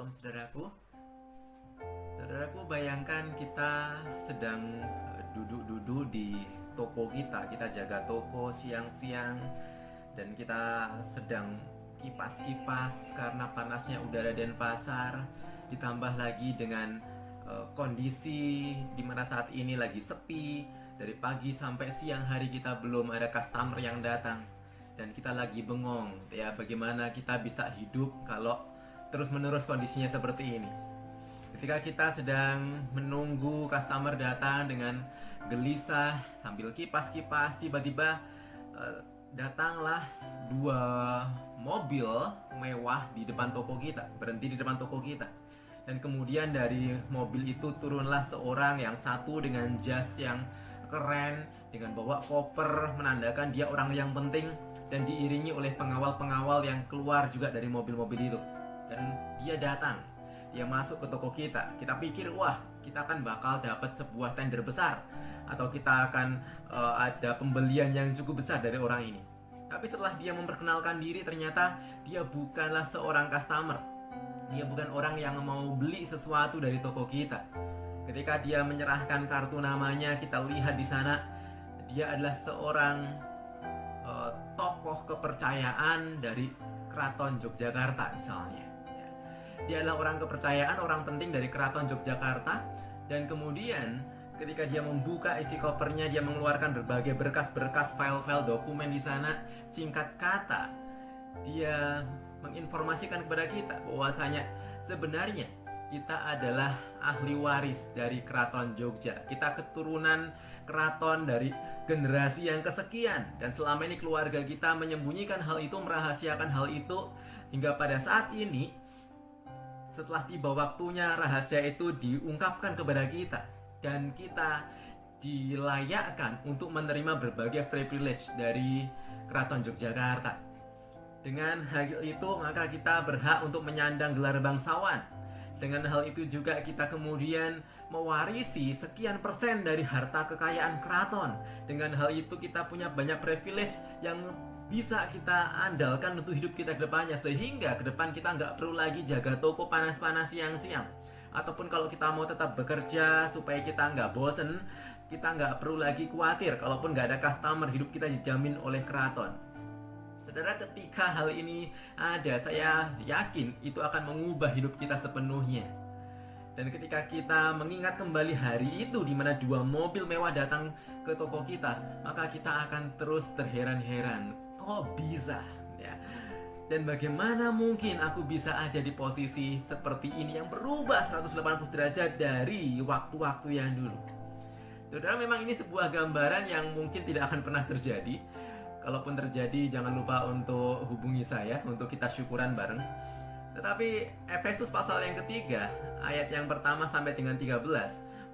Shalom saudaraku. Saudaraku, bayangkan kita sedang duduk-duduk di toko kita. Kita jaga toko siang-siang dan kita sedang kipas-kipas karena panasnya udara Denpasar. Ditambah lagi dengan kondisi dimana saat ini lagi sepi. Dari pagi sampai siang hari kita belum ada customer yang datang. Dan kita lagi bengong ya, bagaimana kita bisa hidup kalau terus-menerus kondisinya seperti ini. Ketika kita sedang menunggu customer datang dengan gelisah sambil kipas-kipas, tiba-tiba datanglah dua mobil mewah di depan toko kita, berhenti di depan toko kita. Dan kemudian dari mobil itu turunlah seorang, yang satu dengan jas yang keren, dengan bawa koper menandakan dia orang yang penting, dan diiringi oleh pengawal-pengawal yang keluar juga dari mobil-mobil itu. Dan dia datang, dia masuk ke toko kita. Kita pikir, wah, kita akan bakal dapat sebuah tender besar, atau kita akan ada pembelian yang cukup besar dari orang ini. Tapi setelah dia memperkenalkan diri, ternyata dia bukanlah seorang customer. Dia bukan orang yang mau beli sesuatu dari toko kita. Ketika dia menyerahkan kartu namanya, kita lihat di sana dia adalah seorang tokoh kepercayaan dari Keraton Yogyakarta misalnya. Dia adalah orang kepercayaan, orang penting dari Keraton Yogyakarta. Dan kemudian ketika dia membuka isi kopernya, dia mengeluarkan berbagai berkas-berkas, file-file dokumen di sana. Singkat kata, dia menginformasikan kepada kita bahwasanya sebenarnya kita adalah ahli waris dari Keraton Jogja. Kita keturunan keraton dari generasi yang kesekian. Dan selama ini keluarga kita menyembunyikan hal itu, merahasiakan hal itu, hingga pada saat ini setelah tiba waktunya, rahasia itu diungkapkan kepada kita. Dan kita dilayakkan untuk menerima berbagai privilege dari Keraton Yogyakarta. Dengan hal itu, maka kita berhak untuk menyandang gelar bangsawan. Dengan hal itu juga kita kemudian mewarisi sekian persen dari harta kekayaan keraton. Dengan hal itu kita punya banyak privilege yang bisa kita andalkan untuk hidup kita ke depannya, sehingga ke depan kita nggak perlu lagi jaga toko panas-panas siang-siang. Ataupun kalau kita mau tetap bekerja supaya kita nggak bosen, kita nggak perlu lagi khawatir kalaupun nggak ada customer, hidup kita dijamin oleh keraton. Saudara, ketika hal ini ada, saya yakin itu akan mengubah hidup kita sepenuhnya. Dan ketika kita mengingat kembali hari itu di mana dua mobil mewah datang ke toko kita, maka kita akan terus terheran-heran. Kok bisa? Ya. Dan bagaimana mungkin aku bisa ada di posisi seperti ini yang berubah 180 derajat dari waktu-waktu yang dulu? Saudara, memang ini sebuah gambaran yang mungkin tidak akan pernah terjadi. Kalaupun terjadi, jangan lupa untuk hubungi saya untuk kita syukuran bareng. Tetapi Efesus pasal yang ketiga, ayat yang pertama sampai dengan 13,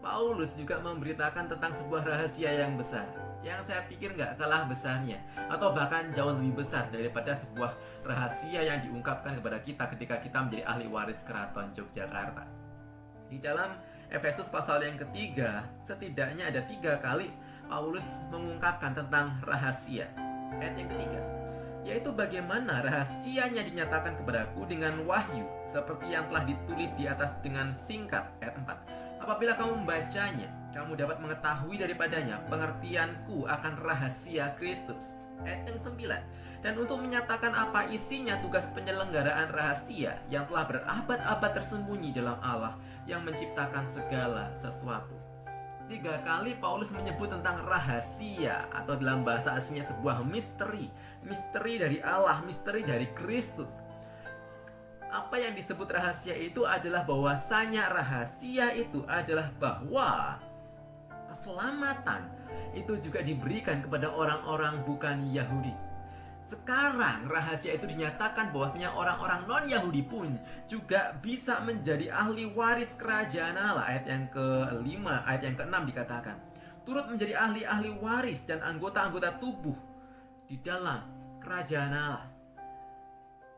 Paulus juga memberitakan tentang sebuah rahasia yang besar, yang saya pikir nggak kalah besarnya, atau bahkan jauh lebih besar daripada sebuah rahasia yang diungkapkan kepada kita ketika kita menjadi ahli waris Keraton Yogyakarta. Di dalam Efesus pasal yang ketiga, setidaknya ada 3 kali Paulus mengungkapkan tentang rahasia. Ayat yang ketiga, yaitu bagaimana rahasianya dinyatakan kepadaku dengan wahyu, seperti yang telah ditulis di atas dengan singkat. Ayat 4, apabila kamu membacanya, kamu dapat mengetahui daripadanya pengertianku akan rahasia Kristus. Ayat yang 9, dan untuk menyatakan apa isinya tugas penyelenggaraan rahasia yang telah berabad-abad tersembunyi dalam Allah yang menciptakan segala sesuatu. 3 kali Paulus menyebut tentang rahasia, atau dalam bahasa aslinya sebuah misteri. Misteri dari Allah, misteri dari Kristus. Apa yang disebut rahasia itu adalah bahwasanya rahasia itu adalah bahwa keselamatan itu juga diberikan kepada orang-orang bukan Yahudi. Sekarang rahasia itu dinyatakan bahwasanya orang-orang non-Yahudi pun juga bisa menjadi ahli waris kerajaan Allah. Ayat yang ke-5, ayat yang ke-6 dikatakan, turut menjadi ahli-ahli waris dan anggota-anggota tubuh di dalam kerajaan Allah.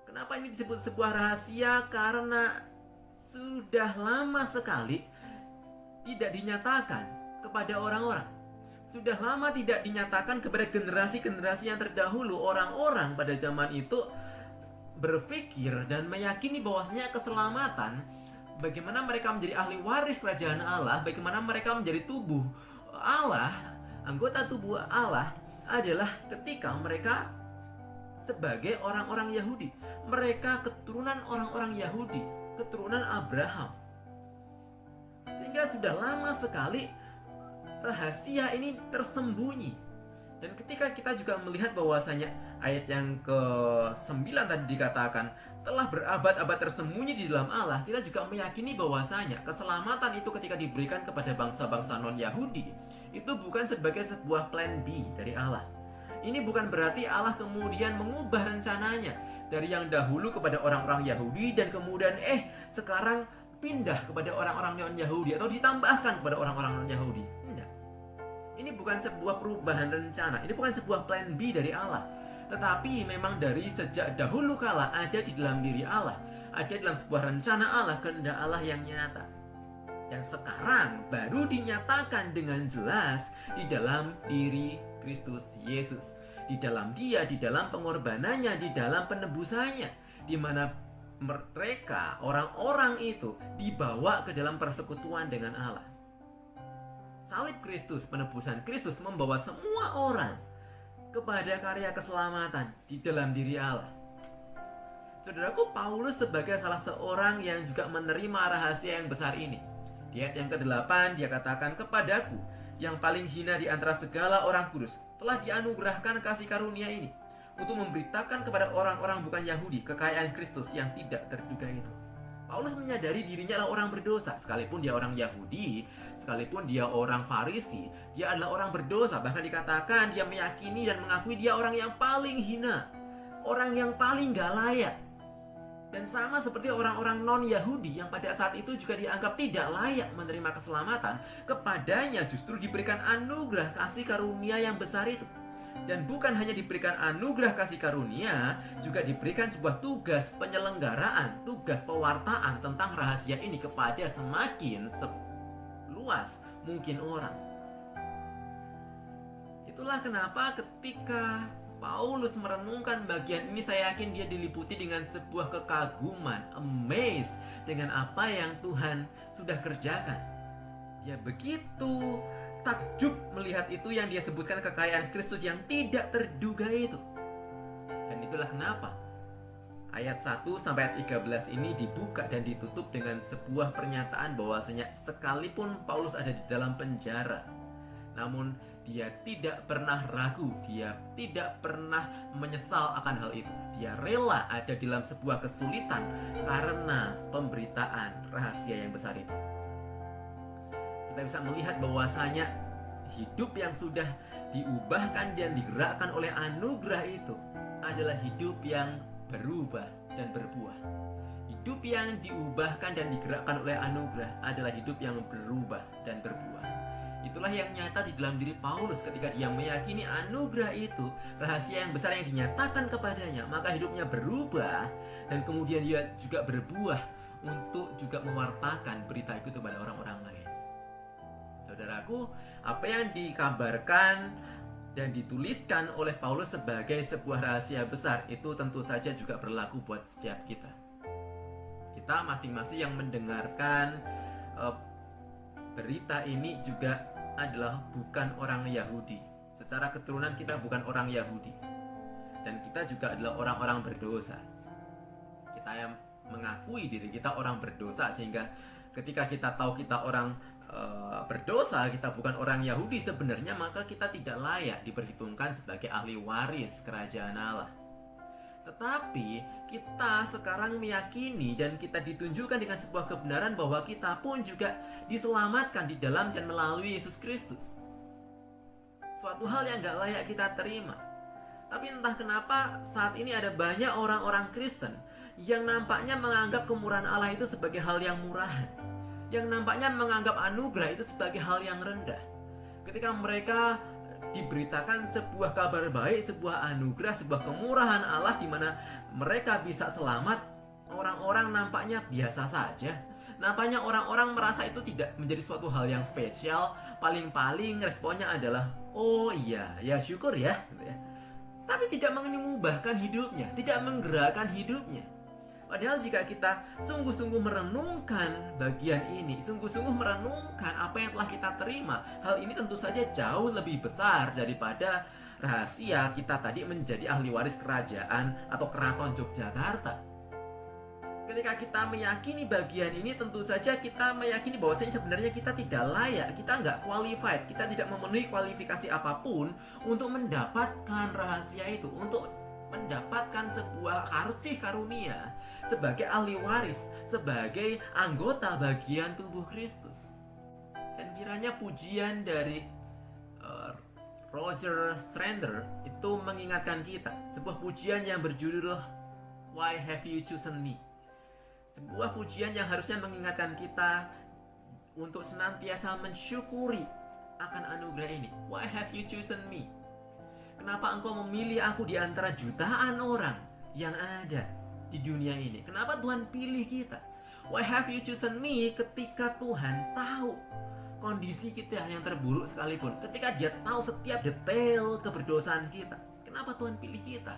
Kenapa ini disebut sebuah rahasia? Karena sudah lama sekali tidak dinyatakan kepada orang-orang. Sudah lama tidak dinyatakan kepada generasi-generasi yang terdahulu. Orang-orang pada zaman itu berpikir dan meyakini bahwasanya keselamatan, bagaimana mereka menjadi ahli waris kerajaan Allah, bagaimana mereka menjadi tubuh Allah, anggota tubuh Allah, adalah ketika mereka sebagai orang-orang Yahudi. Mereka keturunan orang-orang Yahudi, keturunan Abraham. Sehingga sudah lama sekali rahasia ini tersembunyi. Dan ketika kita juga melihat bahwasanya ayat yang ke-9 tadi dikatakan telah berabad-abad tersembunyi di dalam Allah, kita juga meyakini bahwasanya keselamatan itu ketika diberikan kepada bangsa-bangsa non-Yahudi, itu bukan sebagai sebuah plan B dari Allah. Ini bukan berarti Allah kemudian mengubah rencananya dari yang dahulu kepada orang-orang Yahudi dan kemudian sekarang pindah kepada orang-orang non-Yahudi atau ditambahkan kepada orang-orang non-Yahudi. Tidak. Ini bukan sebuah perubahan rencana, ini bukan sebuah plan B dari Allah. Tetapi memang dari sejak dahulu kala ada di dalam diri Allah, ada dalam sebuah rencana Allah, kehendak Allah yang nyata. Dan sekarang baru dinyatakan dengan jelas di dalam diri Kristus Yesus. Di dalam Dia, di dalam pengorbanannya, di dalam penebusannya, di mana mereka, orang-orang itu dibawa ke dalam persekutuan dengan Allah. Salib Kristus, penebusan Kristus membawa semua orang kepada karya keselamatan di dalam diri Allah. Saudaraku, Paulus sebagai salah seorang yang juga menerima rahasia yang besar ini. Di ayat yang ke-8 dia katakan, "Kepadaku yang paling hina di antara segala orang kudus telah dianugerahkan kasih karunia ini, untuk memberitakan kepada orang-orang bukan Yahudi kekayaan Kristus yang tidak terduga itu." Paulus menyadari dirinya adalah orang berdosa. Sekalipun dia orang Yahudi, sekalipun dia orang Farisi, dia adalah orang berdosa. Bahkan dikatakan dia meyakini dan mengakui dia orang yang paling hina, orang yang paling gak layak. Dan sama seperti orang-orang non-Yahudi yang pada saat itu juga dianggap tidak layak menerima keselamatan, kepadanya justru diberikan anugerah kasih karunia yang besar itu. Dan bukan hanya diberikan anugerah kasih karunia, juga diberikan sebuah tugas penyelenggaraan, tugas pewartaan tentang rahasia ini kepada semakin luas mungkin orang. Itulah kenapa ketika Paulus merenungkan bagian ini, saya yakin dia diliputi dengan sebuah kekaguman, amazed dengan apa yang Tuhan sudah kerjakan. Ya begitu takjub melihat itu yang dia sebutkan kekayaan Kristus yang tidak terduga itu. Dan itulah kenapa ayat 1 sampai ayat 13 ini dibuka dan ditutup dengan sebuah pernyataan bahwasanya sekalipun Paulus ada di dalam penjara, namun dia tidak pernah ragu, dia tidak pernah menyesal akan hal itu. Dia rela ada dalam sebuah kesulitan karena pemberitaan rahasia yang besar itu. Kita bisa melihat bahwasanya hidup yang sudah diubahkan dan digerakkan oleh anugerah itu adalah hidup yang berubah dan berbuah. Hidup yang diubahkan dan digerakkan oleh anugerah adalah hidup yang berubah dan berbuah. Itulah yang nyata di dalam diri Paulus ketika dia meyakini anugerah itu, rahasia yang besar yang dinyatakan kepadanya, maka hidupnya berubah dan kemudian dia juga berbuah untuk juga mewartakan berita itu kepada orang-orang lain. Saudaraku, apa yang dikabarkan dan dituliskan oleh Paulus sebagai sebuah rahasia besar itu tentu saja juga berlaku buat setiap kita. Kita masing-masing yang mendengarkan berita ini juga adalah bukan orang Yahudi. Secara keturunan kita bukan orang Yahudi. Dan kita juga adalah orang-orang berdosa. Kita yang mengakui diri kita orang berdosa, sehingga ketika kita tahu kita orang berdosa, kita bukan orang Yahudi sebenarnya, maka kita tidak layak diperhitungkan sebagai ahli waris kerajaan Allah. Tetapi kita sekarang meyakini dan kita ditunjukkan dengan sebuah kebenaran bahwa kita pun juga diselamatkan di dalam dan melalui Yesus Kristus. Suatu hal yang gak layak kita terima. Tapi entah kenapa saat ini ada banyak orang-orang Kristen yang nampaknya menganggap kemurahan Allah itu sebagai hal yang murahan, yang nampaknya menganggap anugerah itu sebagai hal yang rendah. Ketika mereka diberitakan sebuah kabar baik, sebuah anugerah, sebuah kemurahan Allah di mana mereka bisa selamat, orang-orang nampaknya biasa saja. Nampaknya orang-orang merasa itu tidak menjadi suatu hal yang spesial. Paling-paling responnya adalah, "Oh iya, ya syukur ya." tapi tidak mengubahkan hidupnya, tidak menggerakkan hidupnya. Padahal jika kita sungguh-sungguh merenungkan bagian ini, sungguh-sungguh merenungkan apa yang telah kita terima, hal ini tentu saja jauh lebih besar daripada rahasia kita tadi menjadi ahli waris kerajaan atau keraton Yogyakarta. Ketika kita meyakini bagian ini, tentu saja kita meyakini bahwasanya sebenarnya kita tidak layak, kita nggak qualified, kita tidak memenuhi kualifikasi apapun untuk mendapatkan rahasia itu, untuk mendapatkan sebuah kasih karunia sebagai ahli waris, sebagai anggota bagian tubuh Kristus. Dan kiranya pujian dari Roger Strander itu mengingatkan kita, sebuah pujian yang berjudul Why Have You Chosen Me? Sebuah pujian yang harusnya mengingatkan kita untuk senantiasa mensyukuri akan anugerah ini. Why have you chosen me? Kenapa engkau memilih aku di antara jutaan orang yang ada di dunia ini? Kenapa Tuhan pilih kita? Why have you chosen me? Ketika Tuhan tahu kondisi kita yang terburuk sekalipun, ketika Dia tahu setiap detail keberdosaan kita, kenapa Tuhan pilih kita?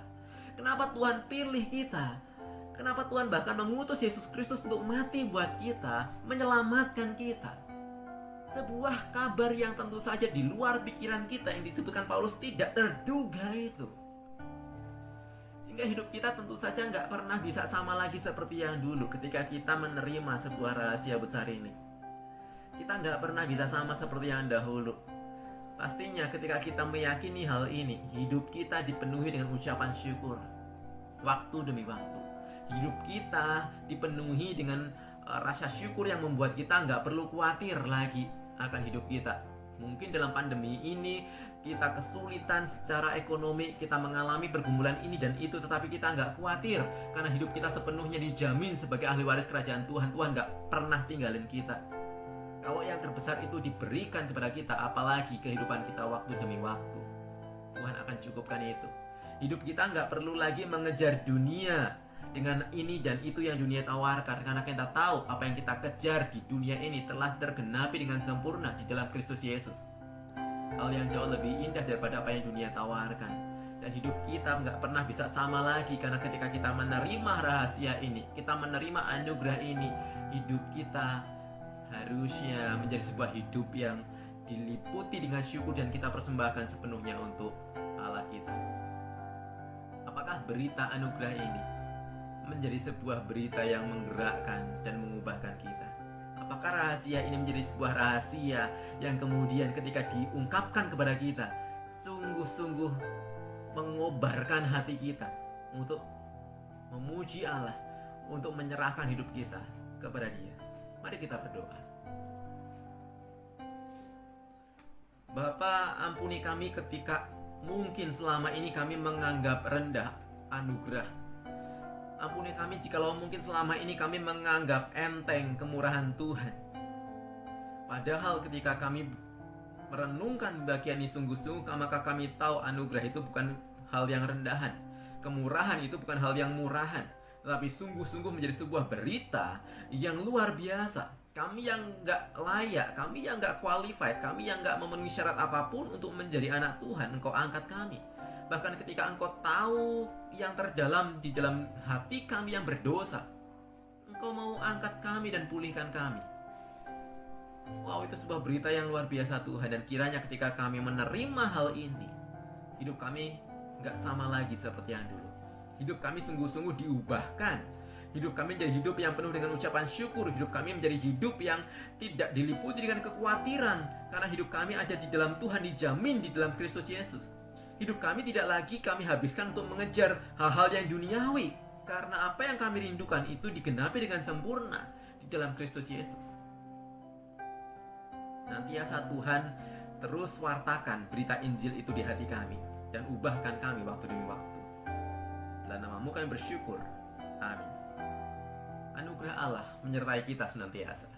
Kenapa Tuhan pilih kita? Kenapa Tuhan bahkan mengutus Yesus Kristus untuk mati buat kita, menyelamatkan kita? Sebuah kabar yang tentu saja di luar pikiran kita, yang disebutkan Paulus tidak terduga itu. Sehingga hidup kita tentu saja nggak pernah bisa sama lagi seperti yang dulu ketika kita menerima sebuah rahasia besar ini. Kita nggak pernah bisa sama seperti yang dahulu. Pastinya ketika kita meyakini hal ini, hidup kita dipenuhi dengan ucapan syukur. Waktu demi waktu. Hidup kita dipenuhi dengan rasa syukur yang membuat kita nggak perlu khawatir lagi akan hidup kita. Mungkin dalam pandemi ini kita kesulitan secara ekonomi, kita mengalami pergumulan ini dan itu, tetapi kita nggak khawatir karena hidup kita sepenuhnya dijamin sebagai ahli waris kerajaan Tuhan. Tuhan nggak pernah tinggalin kita. Kalau yang terbesar itu diberikan kepada kita, apalagi kehidupan kita waktu demi waktu, Tuhan akan cukupkan itu. Hidup kita nggak perlu lagi mengejar dunia dengan ini dan itu yang dunia tawarkan, karena kita tahu apa yang kita kejar di dunia ini telah tergenapi dengan sempurna di dalam Kristus Yesus. Hal yang jauh lebih indah daripada apa yang dunia tawarkan. Dan hidup kita nggak pernah bisa sama lagi, karena ketika kita menerima rahasia ini, kita menerima anugerah ini, hidup kita harusnya menjadi sebuah hidup yang diliputi dengan syukur dan kita persembahkan sepenuhnya untuk Allah kita. Apakah berita anugerah ini menjadi sebuah berita yang menggerakkan dan mengubahkan kita? Apakah rahasia ini menjadi sebuah rahasia yang kemudian ketika diungkapkan kepada kita sungguh-sungguh mengobarkan hati kita untuk memuji Allah, untuk menyerahkan hidup kita kepada Dia? Mari kita berdoa. Bapa, ampuni kami ketika mungkin selama ini kami menganggap rendah anugerah. Ampuni kami jikalau mungkin selama ini kami menganggap enteng kemurahan Tuhan. Padahal ketika kami merenungkan bagian ini sungguh-sungguh, maka kami tahu anugerah itu bukan hal yang rendahan. Kemurahan itu bukan hal yang murahan, tetapi sungguh-sungguh menjadi sebuah berita yang luar biasa. Kami yang gak layak, kami yang gak qualified, kami yang gak memenuhi syarat apapun untuk menjadi anak Tuhan, Engkau angkat kami. Bahkan ketika Engkau tahu yang terdalam di dalam hati kami yang berdosa, Engkau mau angkat kami dan pulihkan kami. Wow, itu sebuah berita yang luar biasa Tuhan. Dan kiranya ketika kami menerima hal ini, hidup kami gak sama lagi seperti yang dulu. Hidup kami sungguh-sungguh diubahkan. Hidup kami menjadi hidup yang penuh dengan ucapan syukur. Hidup kami menjadi hidup yang tidak diliputi dengan kekhawatiran, karena hidup kami ada di dalam Tuhan, dijamin di dalam Kristus Yesus. Hidup kami tidak lagi kami habiskan untuk mengejar hal-hal yang duniawi, karena apa yang kami rindukan itu digenapi dengan sempurna di dalam Kristus Yesus. Senantiasa Tuhan terus wartakan berita Injil itu di hati kami, dan ubahkan kami waktu demi waktu. Dalam nama-Mu kami bersyukur. Amin. Anugerah Allah menyertai kita senantiasa.